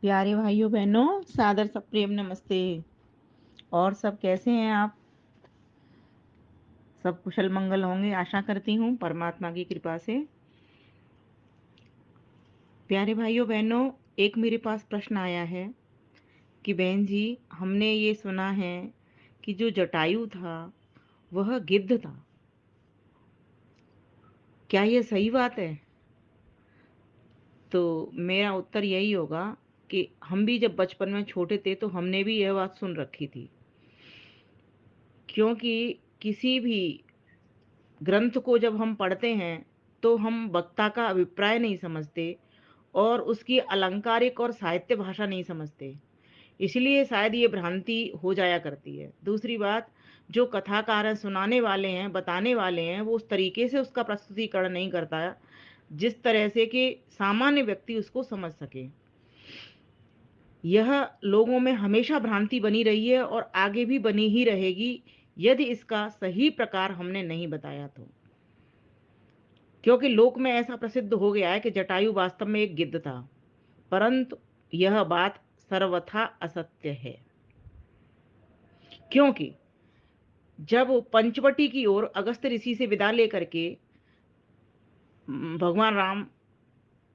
प्यारे भाइयों बहनों, सादर सप्रेम नमस्ते। और सब कैसे हैं आप? सब कुशल मंगल होंगे, आशा करती हूँ परमात्मा की कृपा से। प्यारे भाइयों बहनों, एक मेरे पास प्रश्न आया है कि बहन जी, हमने ये सुना है कि जो जटायु था वह गिद्ध था। क्या ये सही बात है? तो मेरा उत्तर यही होगा कि हम भी जब बचपन में छोटे थे तो हमने भी यह बात सुन रखी थी। क्योंकि किसी भी ग्रंथ को जब हम पढ़ते हैं तो हम वक्ता का अभिप्राय नहीं समझते और उसकी अलंकारिक और साहित्य भाषा नहीं समझते। इसलिए शायद ये भ्रांति हो जाया करती है। दूसरी बात, जो कथाकार हैं, सुनाने वाले हैं, बताने वाले हैं, वो उस तरीके से उसका प्रस्तुतिकरण नहीं करता है जिस तरह से कि सामान्य व्यक्ति उसको समझ सके। यह लोगों में हमेशा भ्रांति बनी रही है और आगे भी बनी ही रहेगी यदि इसका सही प्रकार हमने नहीं बताया तो। क्योंकि लोक में ऐसा प्रसिद्ध हो गया है कि जटायु वास्तव में एक गिद्ध था, परंतु यह बात सर्वथा असत्य है। क्योंकि जब पंचवटी की ओर अगस्त ऋषि से विदा लेकर के भगवान राम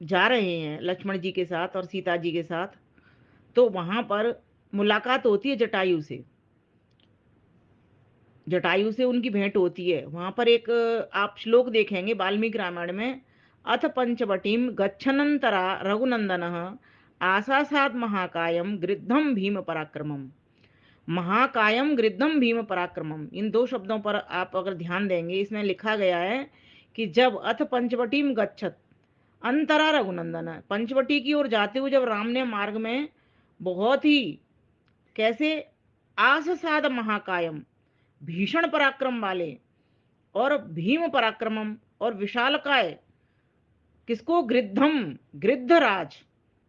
जा रहे हैं लक्ष्मण जी के साथ और सीता जी के साथ, तो वहां पर मुलाकात होती है जटायु से। जटायु से उनकी भेंट होती है। वहां पर एक आप श्लोक देखेंगे वाल्मीकि रामायण में, अथ पंचवटीम गच्छनंतरा रघुनंदन आसासाद महाकायम गृद्धम भीम पराक्रमम। महाकायम गृद्धम भीम पराक्रमम, इन दो शब्दों पर आप अगर ध्यान देंगे, इसमें लिखा गया है कि जब अथ पंचवटीम गच्छत अंतरा रघुनंदन, पंचवटी की ओर जाते हुए जब राम ने मार्ग में बहुत ही कैसे आससाद महाकायम, भीषण पराक्रम वाले और भीम पराक्रमम और विशालकाय, किसको? गृद्धम, गृद्धराज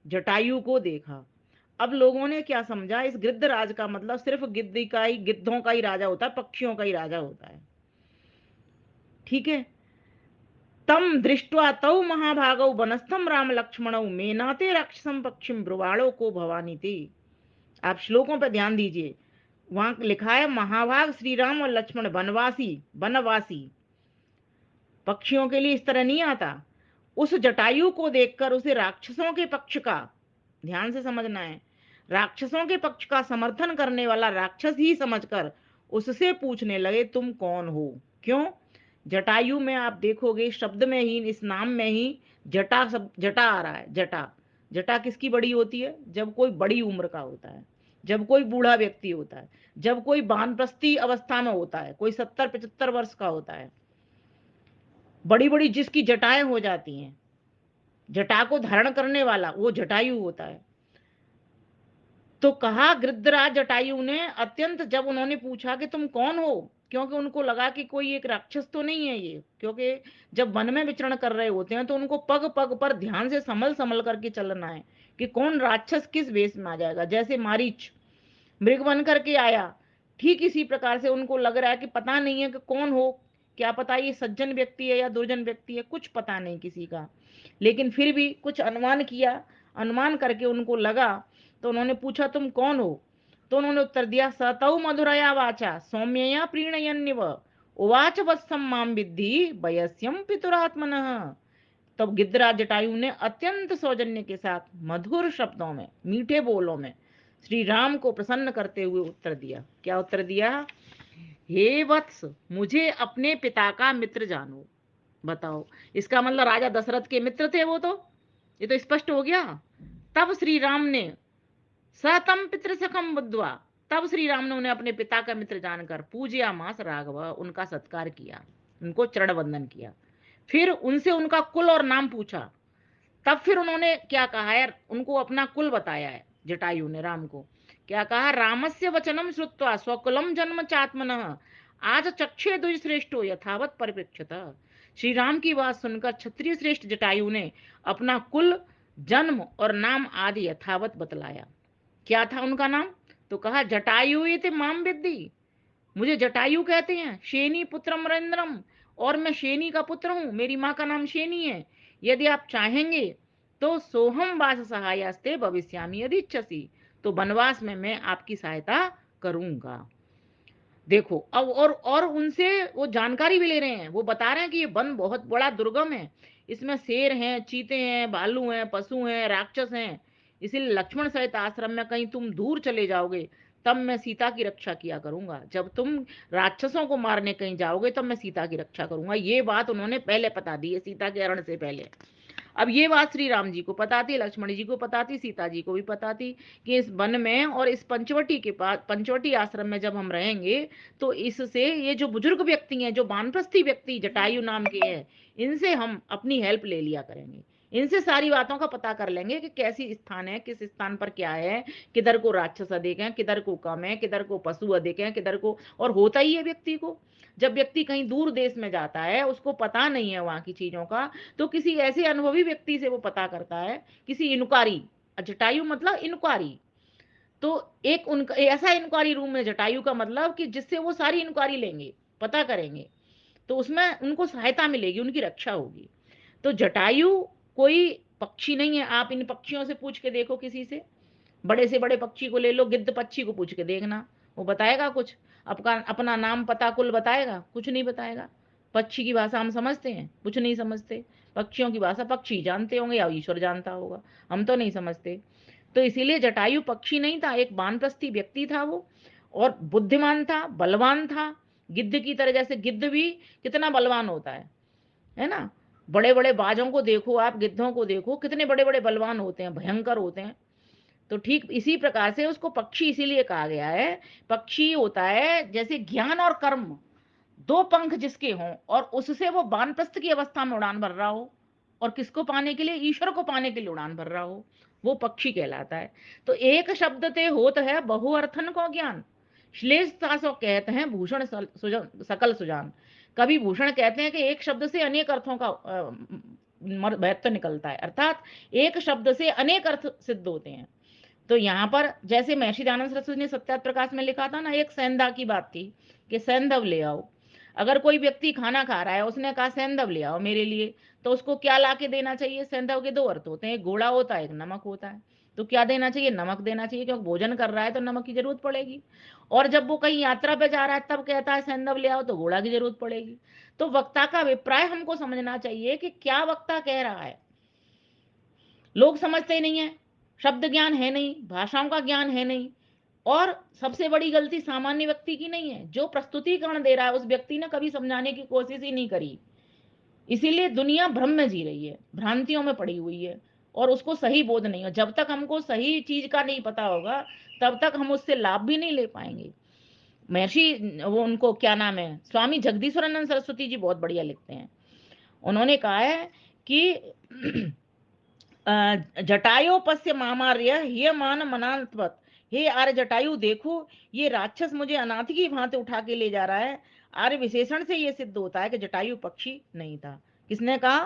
जटायु को देखा। अब लोगों ने क्या समझा, इस गृद्धराज का मतलब सिर्फ गिद्ध का ही, गिद्धों का ही राजा होता है, पक्षियों का ही राजा होता है। ठीक है। तम दृष्ट्वा तौ महाभागौ वनस्थम राम लक्ष्मणौ मेनाते राक्षसम पक्षिम ब्रुवाणो को भवानी थी। आप श्लोकों पर ध्यान दीजिए, वहां लिखा है महाभाग श्री राम और लक्ष्मण वनवासी, वनवासी पक्षियों के लिए इस तरह नहीं आता। उस जटायु को देखकर उसे राक्षसों के पक्ष का, ध्यान से समझना है, राक्षसों के पक्ष का समर्थन करने वाला राक्षस ही समझकर उससे पूछने लगे तुम कौन हो। क्यों? जटायु में आप देखोगे शब्द में ही, इस नाम में ही जटा सब जटा आ रहा है। जटा, जटा किसकी बड़ी होती है? जब कोई बड़ी उम्र का होता है, जब कोई बूढ़ा व्यक्ति होता है, जब कोई वानप्रस्थी अवस्था में होता है, कोई 70-75 वर्ष का होता है, बड़ी बड़ी जिसकी जटाएं हो जाती हैं, जटा को धारण करने वाला वो जटायु होता है। तो कहा गृद्धराज जटायु ने, अत्यंत जब उन्होंने पूछा कि तुम कौन हो, क्योंकि उनको लगा कि कोई एक राक्षस तो नहीं है ये, क्योंकि जब वन में विचरण कर रहे होते हैं तो उनको पग पग पर ध्यान से संभल संभल करके चलना है कि कौन राक्षस किस वेश में आ जाएगा। जैसे मारीच मृग बन करके आया, ठीक इसी प्रकार से उनको लग रहा है कि पता नहीं है कि कौन हो, क्या पता ये सज्जन व्यक्ति है या दुर्जन व्यक्ति है, कुछ पता नहीं किसी का। लेकिन फिर भी कुछ अनुमान किया, अनुमान करके उनको लगा, तो उन्होंने पूछा तुम कौन हो? तो उन्होंने उत्तर दिया, सतौ मधुरया वाचा सौम्यया प्रीणयन्निव उवाच वत्सम माम विद्धि वयस्यम पितुरात्मनः। तब गिद्धराज जटायु ने अत्यंत सौजन्य के साथ मधुर शब्दों में, मीठे बोलों में श्री राम को प्रसन्न करते हुए उत्तर दिया। क्या उत्तर दिया? हे वत्स, मुझे अपने पिता का मित्र जानो। बताओ, इसका मतलब राजा दशरथ के मित्र थे वो तो, ये तो स्पष्ट हो गया। तब श्री राम ने सतम पितृ सखम बुद्धवा, तब श्री राम ने उन्हें अपने पिता का मित्र जानकर पूज्या मास राघव, उनका सत्कार किया, उनको चरण वंदन किया। फिर उनसे उनका कुल और नाम पूछा। तब फिर उन्होंने क्या कहा है, उनको अपना कुल बताया है जटायु ने राम को। क्या कहा? रामस्य वचनम श्रुत्वा स्वकुलम जन्म चात्मनः आज चक्षे द्विश्रेष्ठो यथावत परिप्रेक्षत। श्री राम की बात सुनकर क्षत्रिय श्रेष्ठ जटायु ने अपना कुल, जन्म और नाम आदि यथावत बतलाया। क्या था उनका नाम? तो कहा जटायु इति माम विद्धि, मुझे जटायु कहते हैं, शेनी पुत्रम नरेंद्रम, और मैं शेनी का पुत्र हूं, मेरी माँ का नाम शेनी है। यदि आप चाहेंगे तो सोहम वास सहायस्ते भविष्यामि यदि इच्छसि, तो वनवास में मैं आपकी सहायता करूंगा। देखो अब और उनसे वो जानकारी भी ले रहे हैं, वो बता रहे हैं कि ये वन बहुत बड़ा दुर्गम है, इसमें शेर हैं, चीते हैं, भालू हैं, पशु हैं, राक्षस हैं, इसीलिए लक्ष्मण सहित आश्रम में कहीं तुम दूर चले जाओगे तब मैं सीता की रक्षा किया करूंगा, जब तुम राक्षसों को मारने कहीं जाओगे तब मैं सीता की रक्षा करूंगा। ये बात उन्होंने पहले बता दी है, सीता के हरण से पहले। अब ये बात श्री राम जी को पता थी, लक्ष्मण जी को पता थी, सीता जी को भी पता थी कि इस वन में और इस पंचवटी के पास, पंचवटी आश्रम में जब हम रहेंगे तो इससे ये जो बुजुर्ग व्यक्ति हैं, जो वानप्रस्थी व्यक्ति जटायु नाम के हैं, इनसे हम अपनी हेल्प ले लिया करेंगे, इनसे सारी बातों का पता कर लेंगे कि कैसी स्थान है, किस स्थान पर क्या है, किधर को राक्षस अधिक है, किधर को कम है, किधर को पशु अधिक है, किधर को। और होता ही है व्यक्ति को, जब व्यक्ति कहीं दूर देश में जाता है, उसको पता नहीं है वहां की चीजों का, तो किसी ऐसे अनुभवी व्यक्ति से वो पता करता है, किसी इंक्वायरी, जटायु मतलब इंक्वायरी, तो एक उनका ऐसा इंक्वायरी रूम में जटायु का मतलब कि जिससे वो सारी इंक्वायरी लेंगे, पता करेंगे, तो उसमें उनको सहायता मिलेगी, उनकी रक्षा होगी। तो जटायु कोई पक्षी नहीं है, आप इन पक्षियों से पूछ के देखो, किसी से बड़े से बड़े पक्षी को ले लो, गिद्ध पक्षी को पूछ के देखना, वो बताएगा कुछ? अपना अपना नाम पता कुल बताएगा? कुछ नहीं बताएगा। पक्षी की भाषा हम समझते हैं? कुछ नहीं समझते। पक्षियों की भाषा पक्षी जानते होंगे या ईश्वर जानता होगा, हम तो नहीं समझते। तो इसीलिए जटायु पक्षी नहीं था, एक वानप्रस्थी व्यक्ति था वो, और बुद्धिमान था, बलवान था, गिद्ध की तरह। जैसे गिद्ध भी कितना बलवान होता है ना? बड़े बड़े बाजों को देखो आप, गिद्धों को देखो, कितने बड़े बड़े बलवान होते हैं, भयंकर होते हैं। तो ठीक इसी प्रकार से उसको पक्षी इसीलिए कहा गया है। पक्षी होता है जैसे ज्ञान और कर्म, दो पंख जिसके हों, और उससे वो वानप्रस्थ की अवस्था में उड़ान भर रहा हो, और किसको पाने के लिए? ईश्वर को पाने के लिए उड़ान भर रहा हो, वो पक्षी कहलाता है। तो एक शब्द ते होत है बहुअर्थन को ज्ञान, श्लेषता सो कहते हैं भूषण सकल सुजान। कभी भूषण कहते हैं कि एक शब्द से अनेक अर्थों का महत्व निकलता है, अर्थात एक शब्द से अनेक अर्थ सिद्ध होते हैं। तो यहाँ पर जैसे महर्षि दयानंद सरस्वती ने सत्यार्थ प्रकाश में लिखा था ना, एक सेंधा की बात थी कि सेंधव ले आओ। अगर कोई व्यक्ति खाना खा रहा है, उसने कहा सेंधव ले आओ मेरे लिए, तो उसको क्या ला के देना चाहिए? सेंधव के दो अर्थ होते हैं, एक घोड़ा होता है, एक नमक होता है। तो क्या देना चाहिए? नमक देना चाहिए, क्योंकि भोजन कर रहा है तो नमक की जरूरत पड़ेगी। और जब वो कहीं यात्रा पे जा रहा है तब कहता है सेंधव ले आओ, तो घोड़ा की जरूरत पड़ेगी। तो वक्ता का अभिप्राय हमको समझना चाहिए कि क्या वक्ता कह रहा है। लोग समझते ही नहीं है, शब्द ज्ञान है नहीं, भाषाओं का ज्ञान है नहीं। और सबसे बड़ी गलती सामान्य व्यक्ति की नहीं है, जो प्रस्तुतिकरण दे रहा है उस व्यक्ति ने कभी समझाने की कोशिश ही नहीं करी। इसीलिए दुनिया भ्रम में जी रही है, भ्रांतियों में पड़ी हुई है, और उसको सही बोध नहीं हो। जब तक हमको सही चीज का नहीं पता होगा, तब तक हम उससे लाभ भी नहीं ले पाएंगे। महर्षि, वो उनको क्या नाम है, स्वामी जगदीश्वरानंद सरस्वती जी बहुत बढ़िया लिखते हैं। उन्होंने कहा है कि जटायोपस्य मामार्य ये मान मनात्वत, हे आर्य जटायु देखो, ये राक्षस मुझे अनाथ की भांति उठा के ले जा रहा है। आर्य विशेषण से ये सिद्ध होता है कि जटायु पक्षी नहीं था। किसने कहा?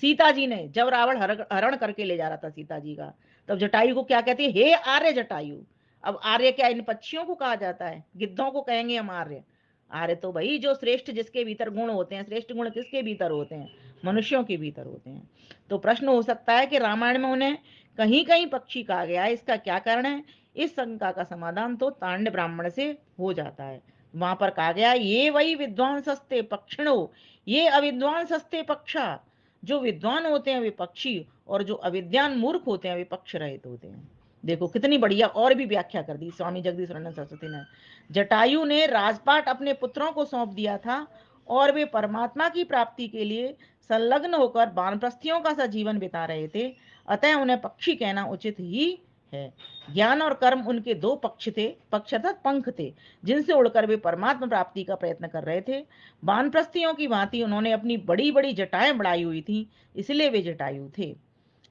सीता जी ने, जब रावण हरण करके ले जा रहा था सीता जी का, तब जटायु को क्या कहती है? हे आर्य जटायु। अब आर्य क्या इन पक्षियों को कहा जाता है? गिद्धों को कहेंगे हम आर्य? आर्य तो भाई जो श्रेष्ठ, जिसके भीतर गुण होते हैं। श्रेष्ठ गुण किसके भीतर होते हैं? मनुष्यों के भीतर होते हैं। तो प्रश्न हो सकता है कि रामायण में उन्हें कहीं कहीं पक्षी कहा गया है, इसका क्या कारण है? इस शंका का समाधान तो तांड ब्राह्मण से हो जाता है। वहां पर कहा गया ये वही विद्वान सस्ते पक्षिणो, ये अविद्वान सस्ते पक्षा। जो विद्वान होते हैं वे पक्षी, और जो अविद्वान मूर्ख होते हैं वे पक्ष रहित होते हैं। देखो कितनी बढ़िया और भी व्याख्या कर दी स्वामी जगदीश्वरानंद सरस्वती ने। जटायु ने राजपाट अपने पुत्रों को सौंप दिया था, और वे परमात्मा की प्राप्ति के लिए संलग्न होकर वानप्रस्थियों का सा जीवन बिता रहे थे। अतः उन्हें पक्षी कहना उचित ही है। ज्ञान और कर्म उनके दो पक्ष थे, पक्ष अर्थात पंख थे, जिनसे उड़कर वे परमात्मा प्राप्ति का प्रयत्न कर रहे थे। वानप्रस्थियों की भांति उन्होंने अपनी बड़ी बड़ी जटाएं बढ़ाई हुई थी, इसलिए वे जटायु थे।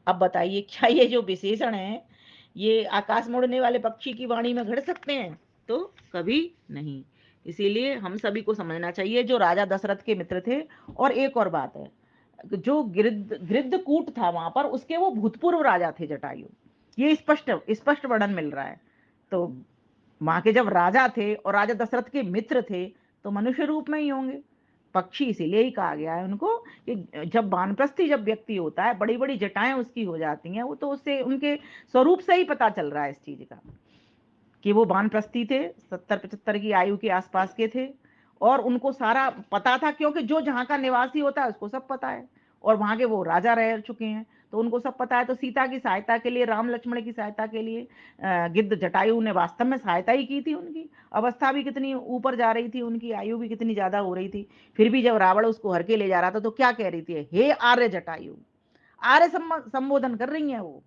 अब बताइए, क्या ये जो विशेषण है ये आकाश में उड़ने वाले पक्षी की वाणी में घड़ सकते हैं? तो कभी नहीं। इसीलिए हम सभी को समझना चाहिए, जो राजा दशरथ के मित्र थे। और एक और बात है, जो गृद्धकूट था वहां पर, उसके वो भूतपूर्व राजा थे जटायु। ये स्पष्ट स्पष्ट वर्णन मिल रहा है। तो वहां के जब राजा थे और राजा दशरथ के मित्र थे, तो मनुष्य रूप में ही होंगे। पक्षी इसीलिए ही कहा गया है उनको कि जब वानप्रस्थी जब व्यक्ति होता है, बड़ी बड़ी जटाएं उसकी हो जाती हैं, वो तो उससे उनके स्वरूप से ही पता चल रहा है इस चीज का कि वो वानप्रस्थी थे, 70-75 की आयु के आसपास के थे। और उनको सारा पता था, क्योंकि जो जहाँ का निवासी होता है उसको सब पता है, और वहां के वो राजा रह चुके हैं, तो उनको सब पता है। तो सीता की सहायता के लिए, राम लक्ष्मण की सहायता के लिए गिद्ध जटायु ने वास्तव में सहायता ही की थी। उनकी अवस्था भी कितनी ऊपर जा रही थी, उनकी आयु भी कितनी ज्यादा हो रही थी, फिर भी जब रावण उसको हर के ले जा रहा था तो क्या कह रही थी, हे आर्य जटायु, आर्य संबोधन कर रही है वो।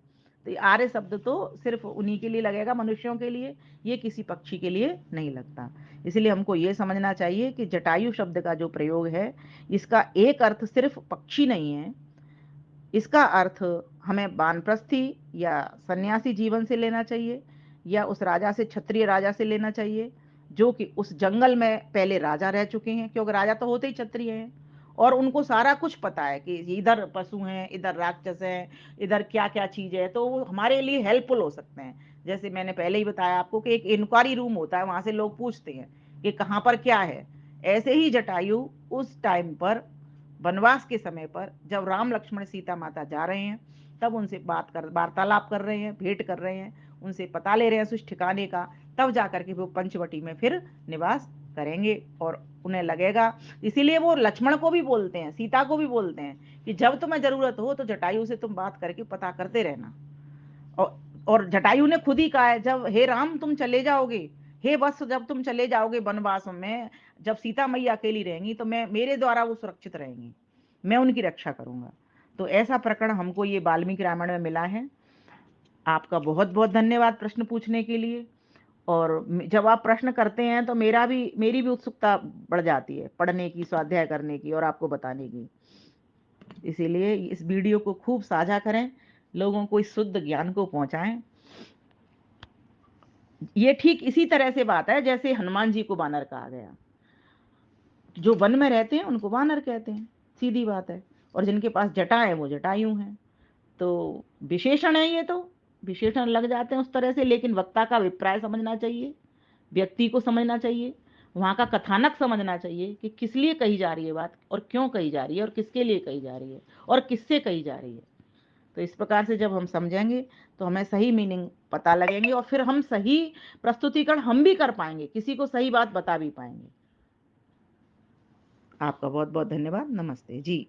तो आर्य शब्द तो सिर्फ उन्हीं के लिए लगेगा, मनुष्यों के लिए, ये किसी पक्षी के लिए नहीं लगता। इसलिए हमको ये समझना चाहिए कि जटायु शब्द का जो प्रयोग है, इसका एक अर्थ सिर्फ पक्षी नहीं है, इसका अर्थ हमें वानप्रस्थी या सन्यासी जीवन से लेना चाहिए, या उस राजा से, क्षत्रिय राजा से लेना चाहिए, जो कि उस जंगल में पहले राजा रह चुके हैं, क्योंकि राजा तो होते ही क्षत्रिय हैं, और उनको सारा कुछ पता है कि इधर पशु हैं, इधर राक्षस हैं, इधर क्या क्या चीज है, तो वो हमारे लिए हेल्पफुल हो सकते हैं। जैसे मैंने पहले ही बताया आपको कि एक इंक्वायरी रूम होता है, वहां से लोग पूछते हैं कि कहाँ पर क्या है। ऐसे ही जटायु उस टाइम पर, वनवास के समय पर, जब राम लक्ष्मण सीता माता जा रहे हैं, तब उनसे बात कर, वार्तालाप कर रहे हैं, भेंट कर रहे हैं, उनसे पता ले रहे हैं उस ठिकाने का, तब जाकर के वो पंचवटी में फिर निवास करेंगे। और उन्हें लगेगा, इसीलिए वो लक्ष्मण को भी बोलते हैं, सीता को भी बोलते हैं कि जब तुम्हें जरूरत हो तो जटायु से तुम बात करके पता करते रहना। और जटायु ने खुद ही कहा है, जब हे राम तुम चले जाओगे, हे वत्स जब तुम चले जाओगे वनवास में, जब सीता मैया अकेली रहेंगी तो मैं, मेरे द्वारा वो सुरक्षित रहेंगी, मैं उनकी रक्षा करूंगा। तो ऐसा प्रकरण हमको ये वाल्मीकि रामायण में मिला है। आपका बहुत बहुत धन्यवाद प्रश्न पूछने के लिए। और जब आप प्रश्न करते हैं तो मेरी भी उत्सुकता बढ़ जाती है पढ़ने की, स्वाध्याय करने की और आपको बताने की। इसीलिए इस वीडियो को खूब साझा करें, लोगों को इस शुद्ध ज्ञान को पहुंचाएं। ये ठीक इसी तरह से बात है जैसे हनुमान जी को वानर कहा गया, जो वन में रहते हैं उनको वानर कहते हैं, सीधी बात है। और जिनके पास जटा है वो जटायु हैं। तो विशेषण है ये, तो विशेषण लग जाते हैं उस तरह से, लेकिन वक्ता का अभिप्राय समझना चाहिए, व्यक्ति को समझना चाहिए, वहां का कथानक समझना चाहिए कि किस लिए कही जा रही है बात, और क्यों कही जा रही है, और किसके लिए कही जा रही है, और किससे कही जा रही है। तो इस प्रकार से जब हम समझेंगे तो हमें सही मीनिंग पता लगेंगे, और फिर हम सही प्रस्तुतिकरण हम भी कर पाएंगे, किसी को सही बात बता भी पाएंगे। आपका बहुत बहुत धन्यवाद। नमस्ते जी।